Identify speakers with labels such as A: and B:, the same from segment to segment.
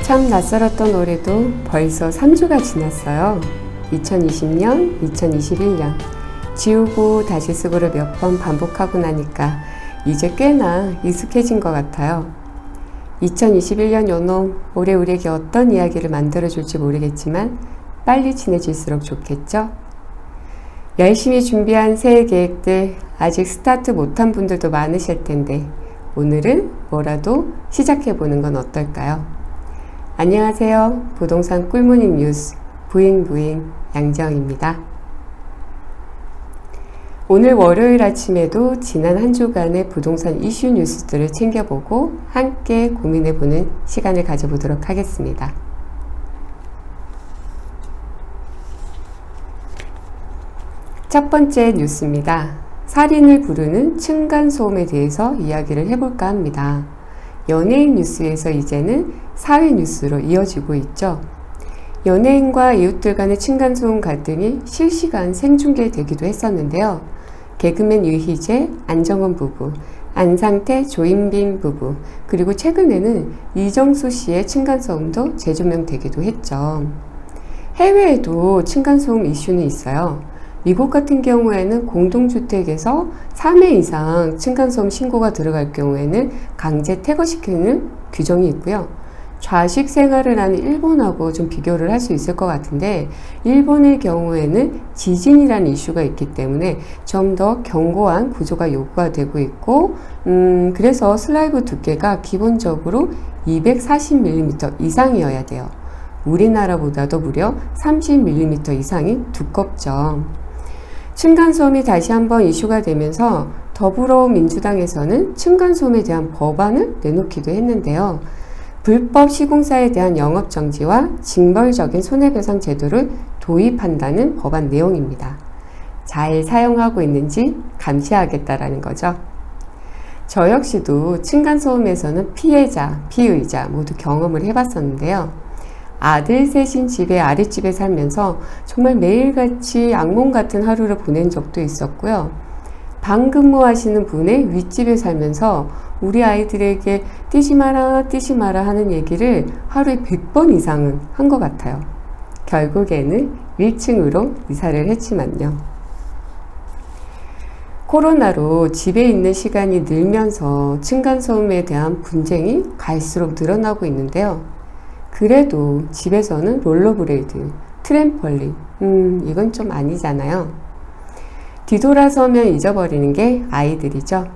A: 참 낯설었던 올해도 벌써 3주가 지났어요. 2020년, 2021년 지우고 다시 쓰고를 몇 번 반복하고 나니까 이제 꽤나 익숙해진 것 같아요. 2021년 요놈, 올해 우리에게 어떤 이야기를 만들어줄지 모르겠지만 빨리 친해질수록 좋겠죠? 열심히 준비한 새해 계획들 아직 스타트 못한 분들도 많으실 텐데 오늘은 뭐라도 시작해보는 건 어떨까요? 안녕하세요. 부동산 꿀모닝 뉴스 부잉부잉 양정입니다. 오늘 월요일 아침에도 지난 한 주간의 부동산 이슈 뉴스들을 챙겨보고 함께 고민해보는 시간을 가져보도록 하겠습니다. 첫 번째 뉴스입니다. 살인을 부르는 층간소음에 대해서 이야기를 해볼까 합니다. 연예인 뉴스에서 이제는 사회 뉴스로 이어지고 있죠. 연예인과 이웃들 간의 층간소음 갈등이 실시간 생중계되기도 했었는데요. 개그맨 유희재, 안정원 부부, 안상태, 조인빈 부부, 그리고 최근에는 이정수 씨의 층간소음도 재조명되기도 했죠. 해외에도 층간소음 이슈는 있어요. 미국 같은 경우에는 공동주택에서 3회 이상 층간소음 신고가 들어갈 경우에는 강제 퇴거시키는 규정이 있고요. 좌식 생활을 하는 일본하고 좀 비교를 할 수 있을 것 같은데 일본의 경우에는 지진이라는 이슈가 있기 때문에 좀 더 견고한 구조가 요구가 되고 있고 그래서 슬라이브 두께가 기본적으로 240mm 이상이어야 돼요. 우리나라보다도 무려 30mm 이상이 두껍죠. 층간소음이 다시 한번 이슈가 되면서 더불어민주당에서는 층간소음에 대한 법안을 내놓기도 했는데요. 불법 시공사에 대한 영업정지와 징벌적인 손해배상 제도를 도입한다는 법안 내용입니다. 잘 사용하고 있는지 감시하겠다라는 거죠. 저 역시도 층간소음에서는 피해자, 피의자 모두 경험을 해봤었는데요. 아들 셋인 집의 아랫집에 살면서 정말 매일같이 악몽 같은 하루를 보낸 적도 있었고요. 방 근무하시는 분의 윗집에 살면서 우리 아이들에게 뛰지 마라 뛰지 마라 하는 얘기를 하루에 100번 이상은 한 것 같아요. 결국에는 1층으로 이사를 했지만요. 코로나로 집에 있는 시간이 늘면서 층간소음에 대한 분쟁이 갈수록 늘어나고 있는데요. 그래도 집에서는 롤러브레이드, 트램펄린, 이건 좀 아니잖아요. 뒤돌아서면 잊어버리는 게 아이들이죠.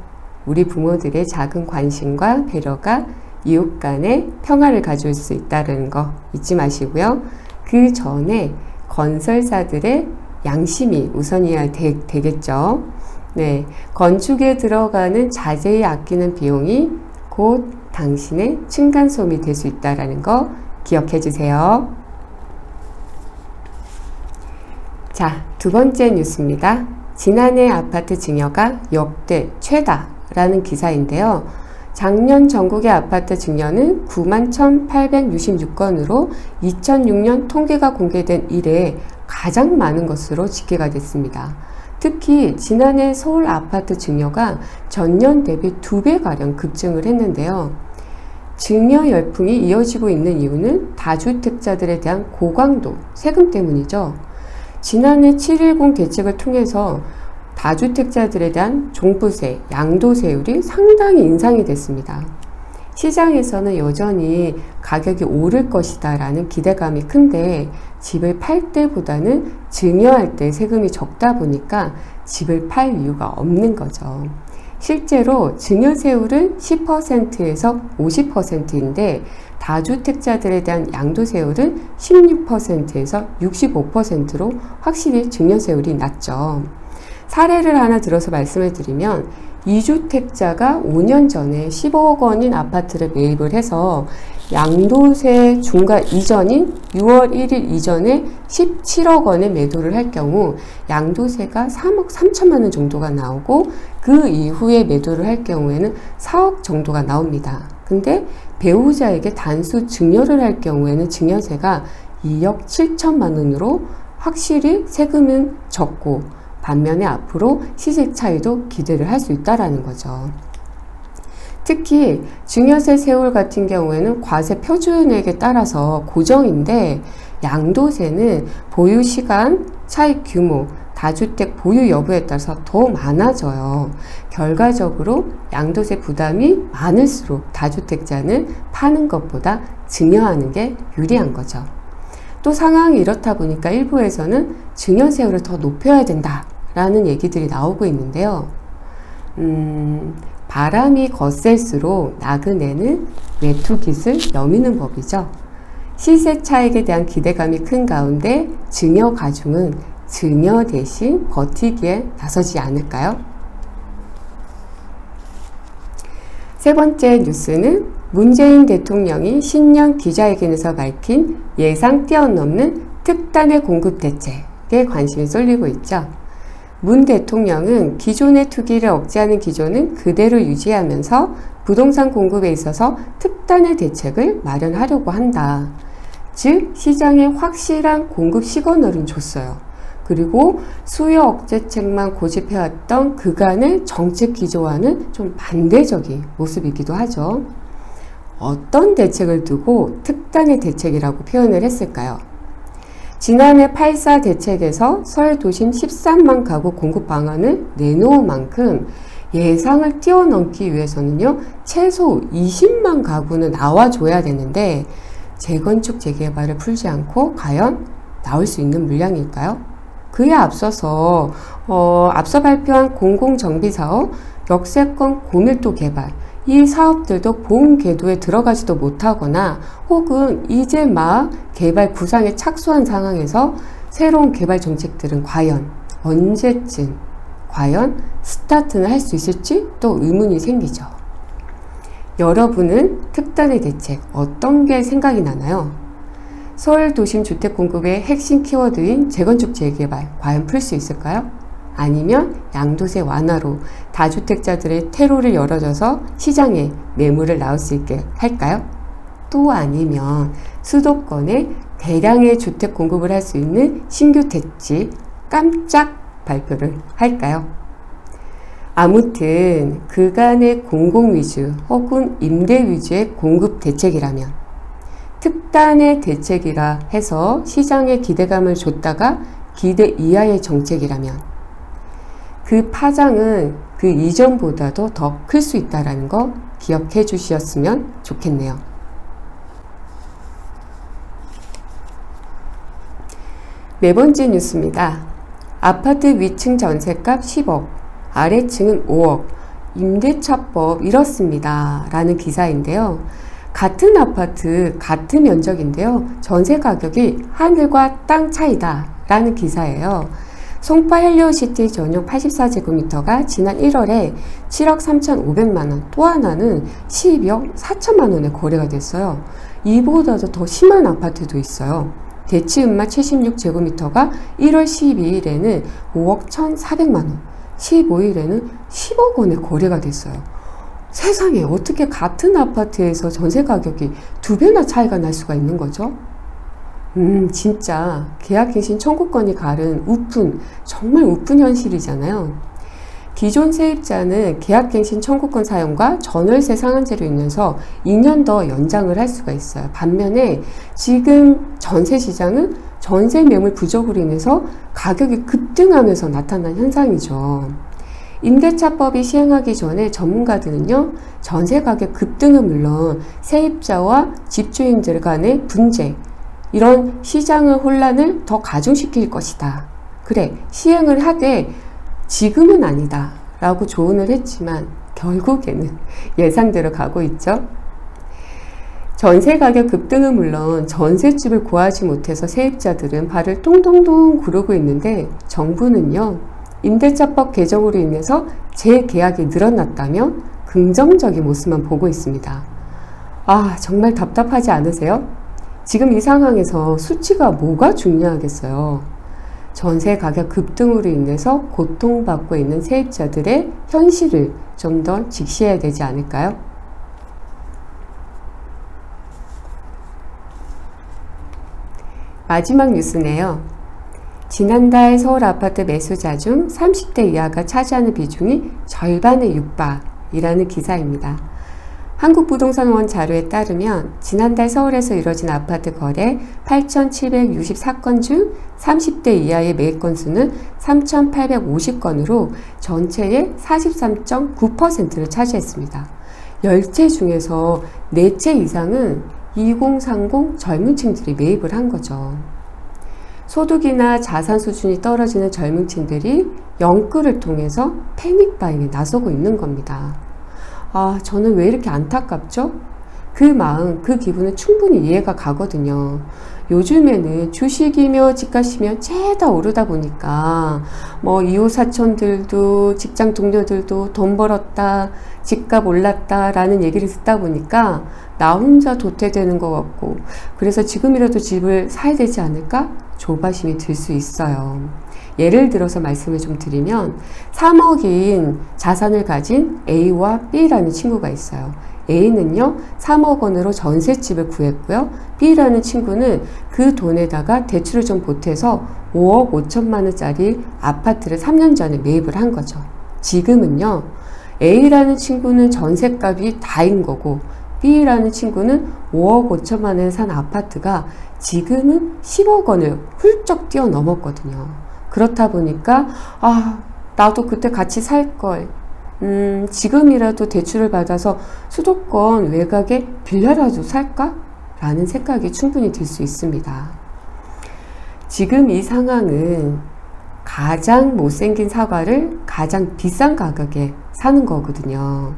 A: 우리 부모들의 작은 관심과 배려가 이웃 간의 평화를 가져올 수 있다는 거 잊지 마시고요. 그 전에 건설사들의 양심이 우선이어야 되겠죠. 네, 건축에 들어가는 자재에 아끼는 비용이 곧 당신의 층간소음이 될 수 있다는 거 기억해 주세요. 자, 두 번째 뉴스입니다. 지난해 아파트 증여가 역대 최다라는 기사인데요. 작년 전국의 아파트 증여는 91,866건으로 2006년 통계가 공개된 이래 가장 많은 것으로 집계가 됐습니다. 특히 지난해 서울 아파트 증여가 전년 대비 2배가량 급증을 했는데요. 증여 열풍이 이어지고 있는 이유는 다주택자들에 대한 고강도 세금 때문이죠. 지난해 7.10 대책을 통해서 다주택자들에 대한 종부세, 양도세율이 상당히 인상이 됐습니다. 시장에서는 여전히 가격이 오를 것이다 라는 기대감이 큰데 집을 팔 때보다는 증여할 때 세금이 적다 보니까 집을 팔 이유가 없는 거죠. 실제로 증여세율은 10%에서 50%인데 다주택자들에 대한 양도세율은 16%에서 65%로 확실히 증여세율이 낮죠. 사례를 하나 들어서 말씀을 드리면 2주택자가 5년 전에 15억 원인 아파트를 매입을 해서 양도세 중과 이전인 6월 1일 이전에 17억 원에 매도를 할 경우 양도세가 3억 3천만 원 정도가 나오고 그 이후에 매도를 할 경우에는 4억 정도가 나옵니다. 근데 배우자에게 단수 증여를 할 경우에는 증여세가 2억 7천만 원으로 확실히 세금은 적고 반면에 앞으로 시세 차이도 기대를 할 수 있다라는 거죠. 특히 증여세 세율 같은 경우에는 과세 표준액에 따라서 고정인데 양도세는 보유 시간, 차익 규모, 다주택 보유 여부에 따라서 더 많아져요. 결과적으로 양도세 부담이 많을수록 다주택자는 파는 것보다 증여하는 게 유리한 거죠. 또 상황이 이렇다 보니까 일부에서는 증여세율을 더 높여야 된다라는 얘기들이 나오고 있는데요. 바람이 거셀수록 나그네는 외투깃을 여미는 법이죠. 시세 차익에 대한 기대감이 큰 가운데 증여 가중은 증여 대신 버티기에 나서지 않을까요? 세 번째 뉴스는 문재인 대통령이 신년 기자회견에서 밝힌 예상 뛰어넘는 특단의 공급 대책에 관심이 쏠리고 있죠. 문 대통령은 기존의 투기를 억제하는 기조는 그대로 유지하면서 부동산 공급에 있어서 특단의 대책을 마련하려고 한다. 즉, 시장에 확실한 공급 시그널은 줬어요. 그리고 수요 억제책만 고집해왔던 그간의 정책 기조와는 좀 반대적인 모습이기도 하죠. 어떤 대책을 두고 특단의 대책이라고 표현을 했을까요? 지난해 8.4 대책에서 서울 도심 13만 가구 공급 방안을 내놓은 만큼 예상을 뛰어넘기 위해서는요, 최소 20만 가구는 나와줘야 되는데 재건축 재개발을 풀지 않고 과연 나올 수 있는 물량일까요? 그에 앞서서 앞서 발표한 공공정비사업, 역세권 고밀도 개발, 이 사업들도 보험 궤도에 들어가지도 못하거나 혹은 이제 막 개발 구상에 착수한 상황에서 새로운 개발 정책들은 과연 언제쯤 과연 스타트는 할 수 있을지 또 의문이 생기죠. 여러분은 특단의 대책 어떤 게 생각이 나나요? 서울 도심 주택 공급의 핵심 키워드인 재건축 재개발 과연 풀 수 있을까요? 아니면 양도세 완화로 다주택자들의 퇴로를 열어줘서 시장에 매물을 나올 수 있게 할까요? 또 아니면 수도권에 대량의 주택 공급을 할 수 있는 신규 택지 깜짝 발표를 할까요? 아무튼 그간의 공공 위주 혹은 임대 위주의 공급 대책이라면, 특단의 대책이라 해서 시장에 기대감을 줬다가 기대 이하의 정책이라면 그 파장은 그 이전보다도 더 클 수 있다는 거 기억해 주셨으면 좋겠네요. 네 번째 뉴스입니다. 아파트 위층 전셋값 10억, 아래층은 5억, 임대차법 이렇습니다. 라는 기사인데요. 같은 아파트, 같은 면적인데요. 전세 가격이 하늘과 땅 차이다. 라는 기사예요. 송파 헬리오시티 전용 84제곱미터가 지난 1월에 7억 3,500만원, 또 하나는 12억 4천만원에 거래가 됐어요. 이보다도 더 심한 아파트도 있어요. 대치음마 76제곱미터가 1월 12일에는 5억 1,400만원, 15일에는 10억 원에 거래가 됐어요. 세상에 어떻게 같은 아파트에서 전세 가격이 2배나 차이가 날 수가 있는 거죠? 진짜 계약갱신 청구권이 가른 우픈, 정말 우픈 현실이잖아요. 기존 세입자는 계약갱신 청구권 사용과 전월세 상한제로 인해서 2년 더 연장을 할 수가 있어요. 반면에 지금 전세 시장은 전세 매물 부족으로 인해서 가격이 급등하면서 나타난 현상이죠. 임대차법이 시행하기 전에 전문가들은요, 전세 가격 급등은 물론 세입자와 집주인들 간의 분쟁, 이런 시장의 혼란을 더 가중시킬 것이다. 그래, 시행을 하되 지금은 아니다 라고 조언을 했지만 결국에는 예상대로 가고 있죠. 전세 가격 급등은 물론 전셋집을 구하지 못해서 세입자들은 발을 똥똥똥 구르고 있는데 정부는요, 임대차법 개정으로 인해서 재계약이 늘어났다면 긍정적인 모습만 보고 있습니다. 아, 정말 답답하지 않으세요? 지금 이 상황에서 수치가 뭐가 중요하겠어요? 전세 가격 급등으로 인해서 고통받고 있는 세입자들의 현실을 좀 더 직시해야 되지 않을까요? 마지막 뉴스네요. 지난달 서울 아파트 매수자 중 30대 이하가 차지하는 비중이 절반에 육박이라는 기사입니다. 한국부동산원 자료에 따르면 지난달 서울에서 이뤄진 아파트 거래 8,764건 중 30대 이하의 매입 건수는 3,850건으로 전체의 43.9%를 차지했습니다. 10채 중에서 4채 이상은 2030 젊은 층들이 매입을 한 거죠. 소득이나 자산 수준이 떨어지는 젊은 층들이 영끌을 통해서 패닉바잉에 나서고 있는 겁니다. 저는 왜 이렇게 안타깝죠? 그 마음, 그 기분은 충분히 이해가 가거든요. 요즘에는 주식이며 집값이며 죄다 오르다 보니까 이웃 사촌들도 직장 동료들도 돈 벌었다, 집값 올랐다 라는 얘기를 듣다 보니까 나 혼자 도태되는 것 같고, 그래서 지금이라도 집을 사야 되지 않을까? 조바심이 들 수 있어요. 예를 들어서 말씀을 좀 드리면 3억인 자산을 가진 A와 B라는 친구가 있어요. A는요 3억 원으로 전셋집을 구했고요. B라는 친구는 그 돈에다가 대출을 좀 보태서 5억 5천만 원짜리 아파트를 3년 전에 매입을 한 거죠. 지금은요 A라는 친구는 전셋값이 다인 거고 B라는 친구는 5억 5천만 원에 산 아파트가 지금은 10억 원을 훌쩍 뛰어넘었거든요. 그렇다 보니까 나도 그때 같이 살걸, 지금이라도 대출을 받아서 수도권 외곽에 빌라라도 살까? 라는 생각이 충분히 들 수 있습니다. 지금 이 상황은 가장 못생긴 사과를 가장 비싼 가격에 사는 거거든요.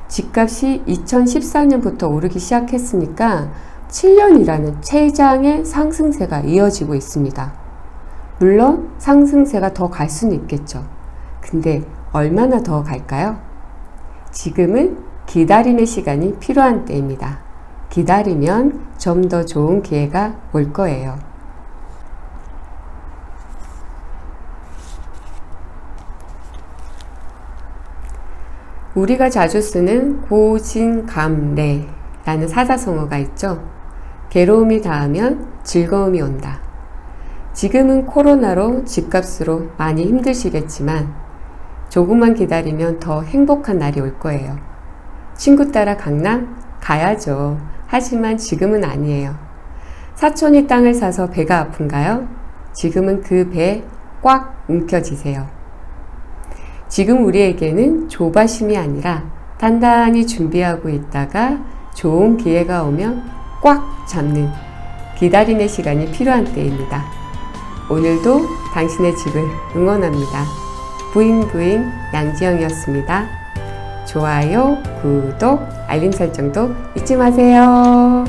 A: 집값이 2014년부터 오르기 시작했으니까 7년이라는 최장의 상승세가 이어지고 있습니다. 물론 상승세가 더 갈 수는 있겠죠. 근데 얼마나 더 갈까요? 지금은 기다림의 시간이 필요한 때입니다. 기다리면 좀 더 좋은 기회가 올 거예요. 우리가 자주 쓰는 고진감래라는 사자성어가 있죠. 괴로움이 닿으면 즐거움이 온다. 지금은 코로나로 집값으로 많이 힘드시겠지만 조금만 기다리면 더 행복한 날이 올 거예요. 친구 따라 강남? 가야죠. 하지만 지금은 아니에요. 사촌이 땅을 사서 배가 아픈가요? 지금은 그 배 꽉 움켜쥐세요. 지금 우리에게는 조바심이 아니라 단단히 준비하고 있다가 좋은 기회가 오면 꽉 잡는 기다림의 시간이 필요한 때입니다. 오늘도 당신의 집을 응원합니다. 부잉부잉 양지영이었습니다. 좋아요, 구독, 알림 설정도 잊지 마세요.